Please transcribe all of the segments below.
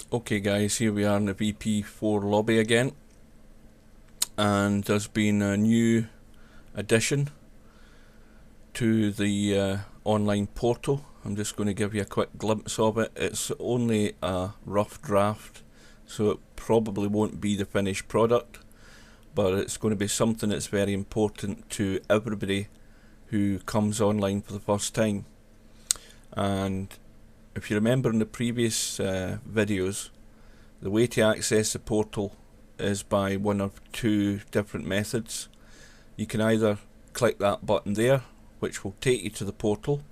Okay guys, here we are in the VP4 lobby again, and there's been a new addition to the online portal. I'm just going to give you a quick glimpse of it. It's only a rough draft, so it probably won't be the finished product, but it's going to be something that's very important to everybody who comes online for the first time. And if you remember in the previous videos, the way to access the portal is by one of two different methods. You can either click that button there, which will take you to the portal,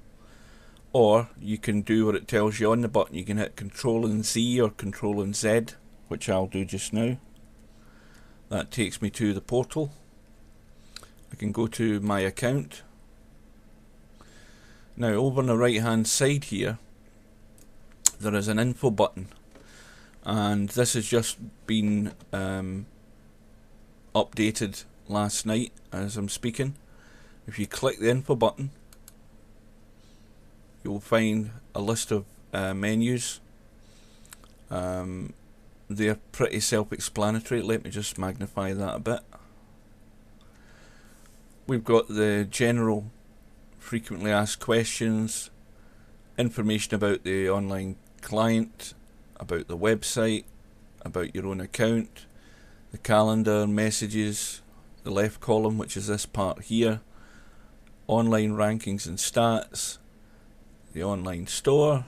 or you can do what it tells you on the button. You can hit Control and Z or Control and Z, which I'll do just now. That takes me to the portal. I can go to my account. Now over on the right hand side here, there is an info button, and this has just been updated last night as I'm speaking. If you click the info button, you will find a list of menus. They're pretty self-explanatory. Let me just magnify that a bit. We've got the general frequently asked questions, information about the online client, about the website, about your own account, the calendar, messages, the left column, which is this part here, online rankings and stats, the online store,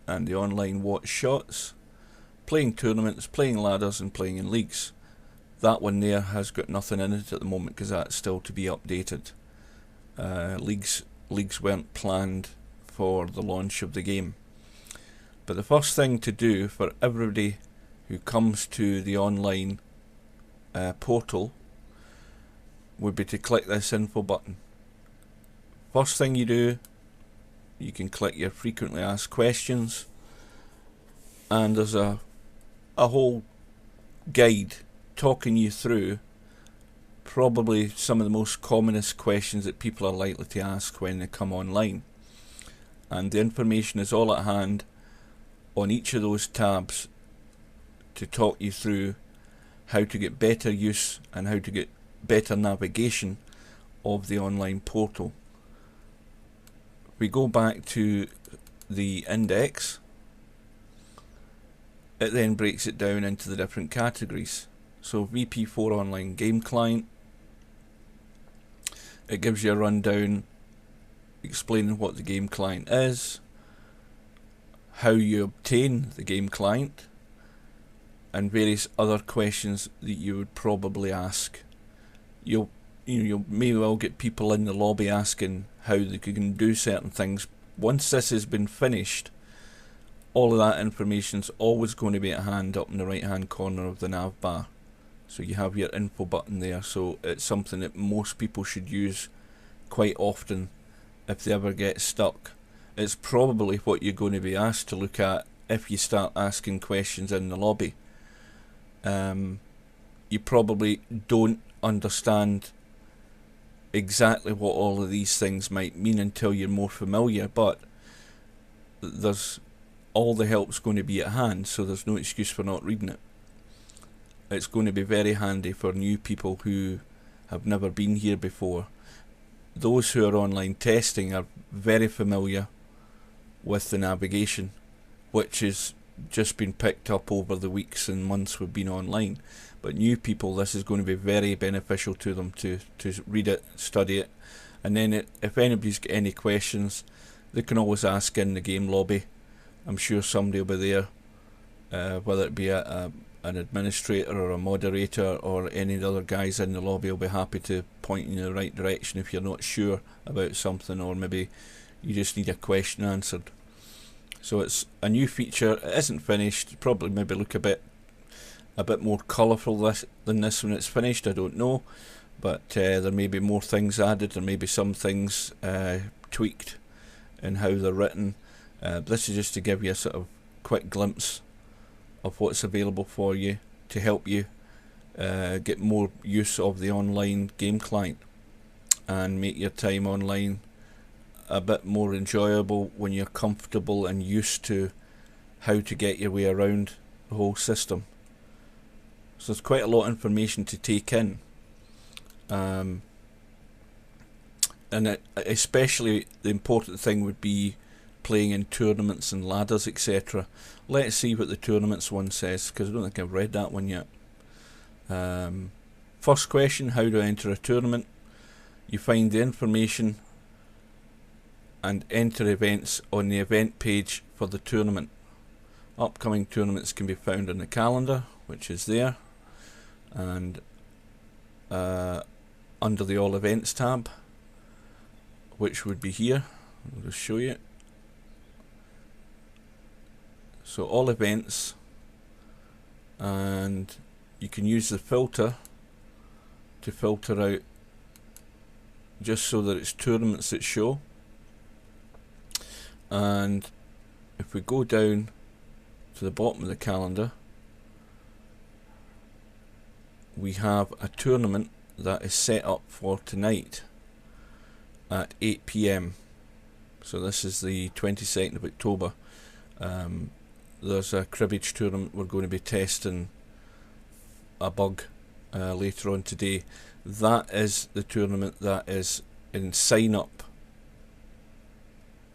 and the online watch shots, playing tournaments, playing ladders, and playing in leagues. That one there has got nothing in it at the moment because that's still to be updated. Leagues weren't planned for the launch of the game. But the first thing to do for everybody who comes to the online portal would be to click this info button. First thing you do, you can click your frequently asked questions, and there's a whole guide talking you through probably some of the most commonest questions that people are likely to ask when they come online. And the information is all at hand on each of those tabs to talk you through how to get better use and how to get better navigation of the online portal. We go back to the index. It then breaks it down into the different categories. So VP4 online game client, it gives you a rundown explaining what the game client is, how you obtain the game client, and various other questions that you would probably ask. You may well get people in the lobby asking how they can do certain things. Once this has been finished, all of that information is always going to be at hand up in the right hand corner of the nav bar. So you have your info button there, so it's something that most people should use quite often if they ever get stuck. It's probably what you're going to be asked to look at if you start asking questions in the lobby. You probably don't understand exactly what all of these things might mean until you're more familiar, but there's all the help's going to be at hand, so there's no excuse for not reading it. It's going to be very handy for new people who have never been here before. Those who are online testing are very familiar with the navigation, which has just been picked up over the weeks and months we've been online. But new people, this is going to be very beneficial to them to read it, study it, and then if anybody's got any questions, they can always ask in the game lobby. I'm sure somebody will be there, whether it be an administrator or a moderator or any of the other guys in the lobby will be happy to point you in the right direction if you're not sure about something, or maybe you just need a question answered. So it's a new feature. It isn't finished. Probably maybe look a bit more colourful than this when it's finished. I don't know, but there may be more things added. There may be some things tweaked in how they're written. This is just to give you a sort of quick glimpse of what's available for you to help you get more use of the online game client and make your time online a bit more enjoyable when you're comfortable and used to how to get your way around the whole system. So there's quite a lot of information to take in. And especially the important thing would be playing in tournaments and ladders, etc. Let's see what the tournaments one says, because I don't think I've read that one yet. First question, how do I enter a tournament? You find the information and enter events on the event page for the tournament. Upcoming tournaments can be found in the calendar, which is there, and under the All Events tab, which would be here. I'll just show you. So all events, and you can use the filter to filter out just so that it's tournaments that show. And if we go down to the bottom of the calendar, we have a tournament that is set up for tonight at 8 PM. So this is the 22nd of October. There's a cribbage tournament. We're going to be testing a bug later on today. That is the tournament that is in sign up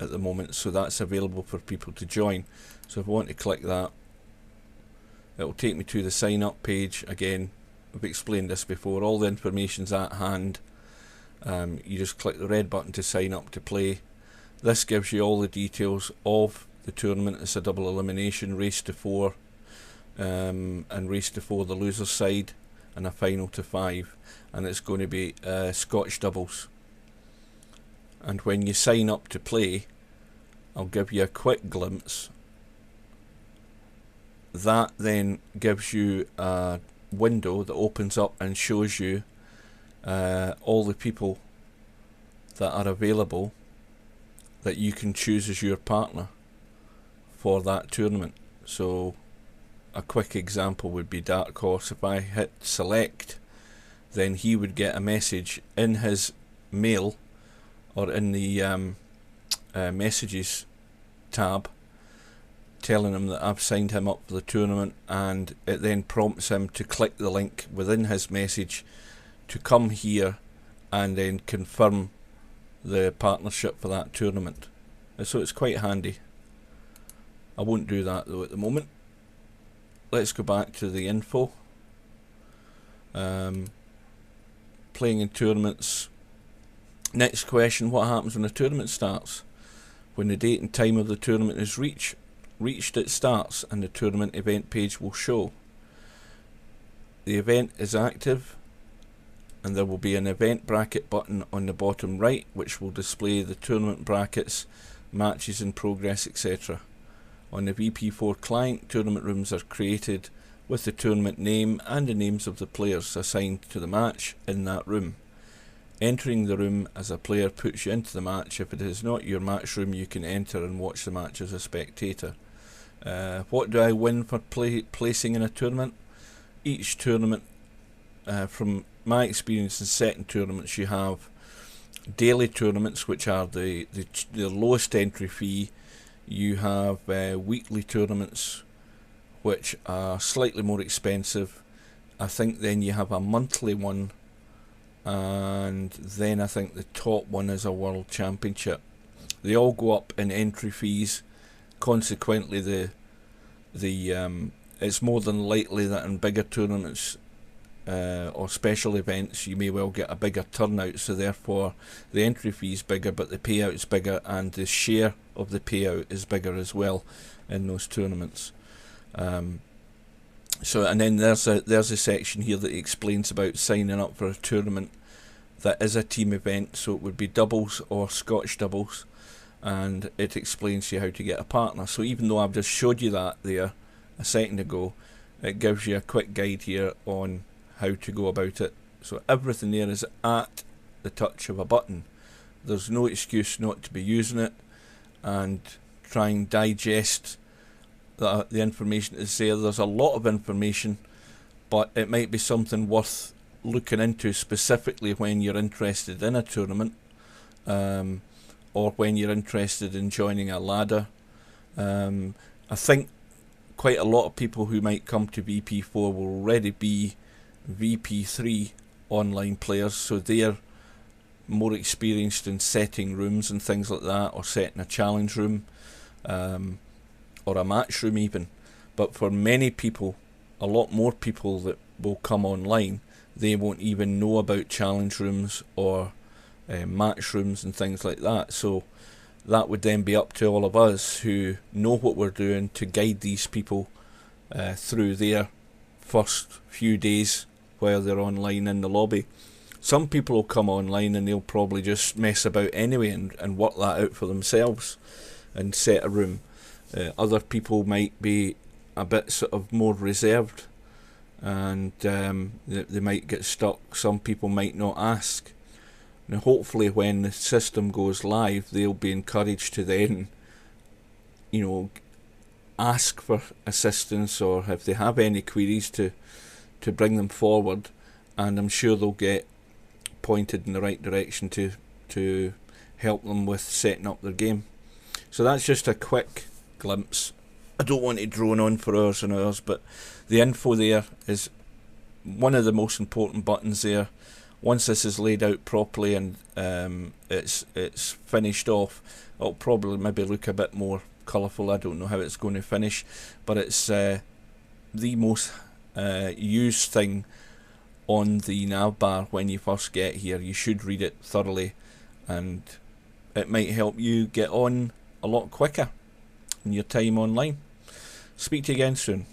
at the moment, so that's available for people to join. So if I want to click that, it will take me to the sign up page. Again, I've explained this before, all the information's at hand. You just click the red button to sign up to play. This gives you all the details of the tournament. It's a double elimination, race to 4, and race to 4 the loser's side, and a final to 5, and it's going to be Scotch doubles. And when you sign up to play, I'll give you a quick glimpse. That then gives you a window that opens up and shows you all the people that are available that you can choose as your partner for that tournament. So a quick example would be Dark Horse. If I hit select, then he would get a message in his mail or in the messages tab telling him that I've signed him up for the tournament, and it then prompts him to click the link within his message to come here and then confirm the partnership for that tournament. So it's quite handy. I won't do that though at the moment. Let's go back to the info. Playing in tournaments. Next question, what happens when a tournament starts? When the date and time of the tournament is reached, it starts and the tournament event page will show. The event is active and there will be an event bracket button on the bottom right which will display the tournament brackets, matches in progress, etc. On the VP4 client, tournament rooms are created with the tournament name and the names of the players assigned to the match in that room. Entering the room as a player puts you into the match. If it is not your match room, you can enter and watch the match as a spectator. What do I win for placing in a tournament? Each tournament, from my experience in setting tournaments, you have daily tournaments, which are the lowest entry fee. You have weekly tournaments, which are slightly more expensive. I think then you have a monthly one, and then I think the top one is a world championship. They all go up in entry fees. Consequently, it's more than likely that in bigger tournaments or special events you may well get a bigger turnout, so therefore the entry fee is bigger but the payout is bigger, and the share of the payout is bigger as well in those tournaments. So, and then there's a section here that explains about signing up for a tournament that is a team event, so it would be doubles or Scotch doubles, and it explains to you how to get a partner. So even though I've just showed you that there a second ago, it gives you a quick guide here on how to go about it. So everything there is at the touch of a button. There's no excuse not to be using it and try and digest the information that's there. There's a lot of information, but it might be something worth looking into specifically when you're interested in a tournament, or when you're interested in joining a ladder. I think quite a lot of people who might come to VP4 will already be VP3 online players, so they're more experienced in setting rooms and things like that, or setting a challenge room, or a match room even. But for many people, a lot more people that will come online, they won't even know about challenge rooms or match rooms and things like that. So that would then be up to all of us who know what we're doing to guide these people through their first few days while they're online in the lobby. Some people will come online and they'll probably just mess about anyway and work that out for themselves and set a room. Other people might be a bit sort of more reserved, and they might get stuck. Some people might not ask. Now hopefully when the system goes live, they'll be encouraged to then, ask for assistance, or if they have any queries to bring them forward, and I'm sure they'll get pointed in the right direction to help them with setting up their game. So that's just a quick glimpse. I don't want to drone on for hours and hours, but the info there is one of the most important buttons there. Once this is laid out properly and it's finished off, it'll probably maybe look a bit more colourful. I don't know how it's going to finish, but it's the most used thing on the nav bar when you first get here. You should read it thoroughly, and it might help you get on a lot quicker in your time online. Speak to you again soon.